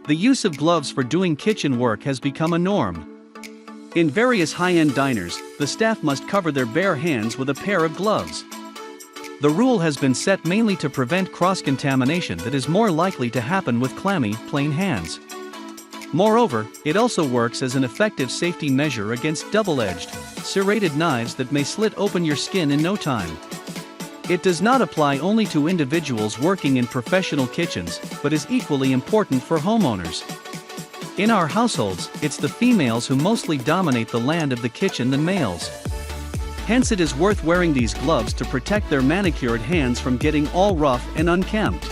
The use of gloves for doing kitchen work has become a norm. In various high-end diners, the staff must cover their bare hands with a pair of gloves. The rule has been set mainly to prevent cross-contamination that is more likely to happen with clammy, plain hands. Moreover, it also works as an effective safety measure against double-edged, serrated knives that may slit open your skin in no time. It does not apply only to individuals working in professional kitchens, but is equally important for homeowners. In our households, it's the females who mostly dominate the land of the kitchen than males. Hence it is worth wearing these gloves to protect their manicured hands from getting all rough and unkempt.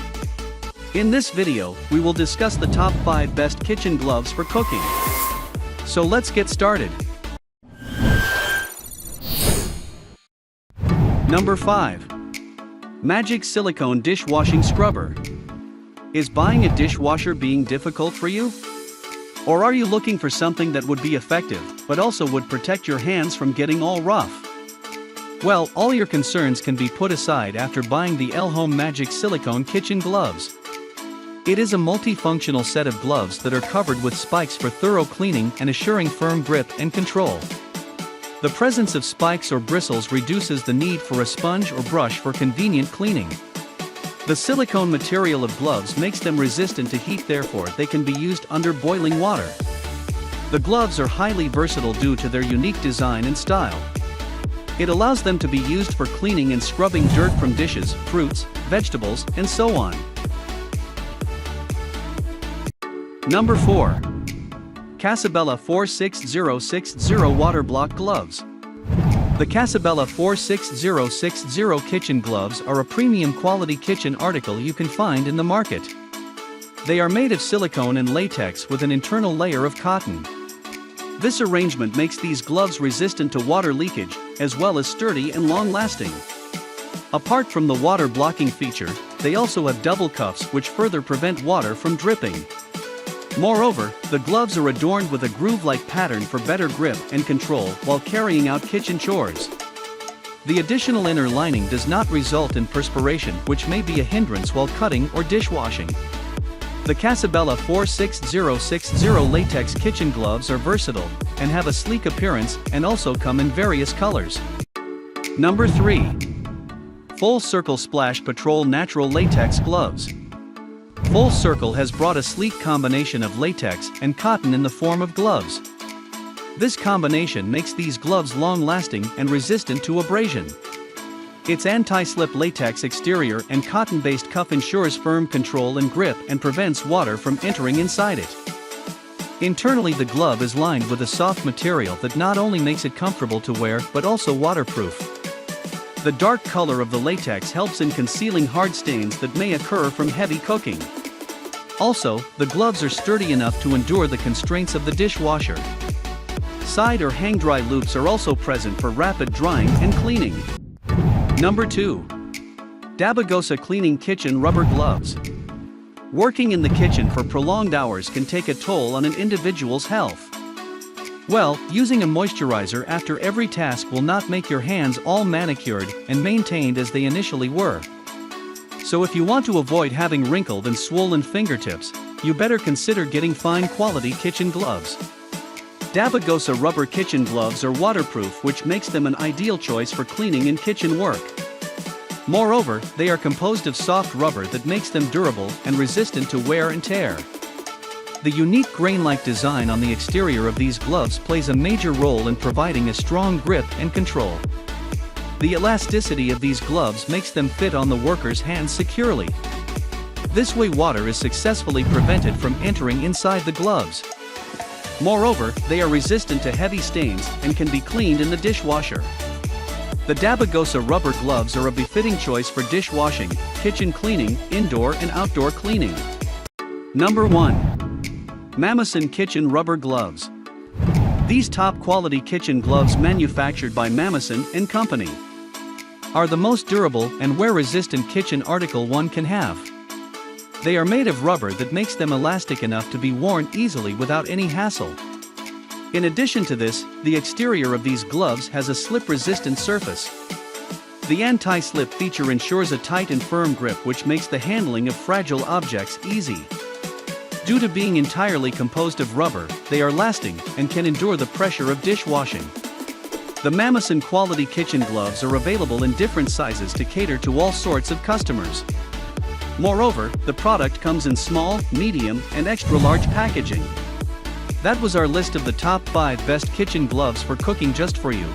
In this video, we will discuss the top 5 best kitchen gloves for cooking. So let's get started. Number 5. Magic Silicone Dishwashing Scrubber. Is buying a dishwasher being difficult for you? Or are you looking for something that would be effective, but also would protect your hands from getting all rough? Well, all your concerns can be put aside after buying the Home Magic Silicone Kitchen Gloves. It is a multifunctional set of gloves that are covered with spikes for thorough cleaning and assuring firm grip and control. The presence of spikes or bristles reduces the need for a sponge or brush for convenient cleaning. The silicone material of gloves makes them resistant to heat, therefore they can be used under boiling water. The gloves are highly versatile due to their unique design and style. It allows them to be used for cleaning and scrubbing dirt from dishes, fruits, vegetables, and so on. Number 4. Cassidy 46060 Water Block Gloves. The Cassidy 46060 kitchen gloves are a premium quality kitchen article you can find in the market. They are made of silicone and latex with an internal layer of cotton. This arrangement makes these gloves resistant to water leakage, as well as sturdy and long-lasting. Apart from the water blocking feature, they also have double cuffs which further prevent water from dripping. Moreover, the gloves are adorned with a groove-like pattern for better grip and control while carrying out kitchen chores. The additional inner lining does not result in perspiration, which may be a hindrance while cutting or dishwashing. The Cassidy 46060 latex kitchen gloves are versatile and have a sleek appearance and also come in various colors. Number 3. Full Circle Splash Patrol Natural Latex Gloves. Full Circle has brought a sleek combination of latex and cotton in the form of gloves. This combination makes these gloves long-lasting and resistant to abrasion. Its anti-slip latex exterior and cotton-based cuff ensures firm control and grip and prevents water from entering inside it. Internally, the glove is lined with a soft material that not only makes it comfortable to wear but also waterproof. The dark color of the latex helps in concealing hard stains that may occur from heavy cooking. Also, the gloves are sturdy enough to endure the constraints of the dishwasher. Side or hang-dry loops are also present for rapid drying and cleaning. Number 2. Davagosa Cleaning Kitchen Rubber Gloves. Working in the kitchen for prolonged hours can take a toll on an individual's health. Well, using a moisturizer after every task will not make your hands all manicured and maintained as they initially were. So if you want to avoid having wrinkled and swollen fingertips, you better consider getting fine quality kitchen gloves. Davagosa rubber kitchen gloves are waterproof, which makes them an ideal choice for cleaning and kitchen work. Moreover, they are composed of soft rubber that makes them durable and resistant to wear and tear. The unique grain-like design on the exterior of these gloves plays a major role in providing a strong grip and control. The elasticity of these gloves makes them fit on the worker's hands securely. This way water is successfully prevented from entering inside the gloves. Moreover, they are resistant to heavy stains and can be cleaned in the dishwasher. The Davagosa rubber gloves are a befitting choice for dishwashing, kitchen cleaning, indoor and outdoor cleaning. Number 1. Mamason Kitchen Rubber Gloves. These top-quality kitchen gloves manufactured by Mamason and Company are the most durable and wear-resistant kitchen article one can have. They are made of rubber that makes them elastic enough to be worn easily without any hassle. In addition to this, the exterior of these gloves has a slip-resistant surface. The anti-slip feature ensures a tight and firm grip, which makes the handling of fragile objects easy. Due to being entirely composed of rubber, they are lasting and can endure the pressure of dishwashing. The Mamason quality kitchen gloves are available in different sizes to cater to all sorts of customers. Moreover, the product comes in small, medium, and extra large packaging. That was our list of the top 5 best kitchen gloves for cooking just for you.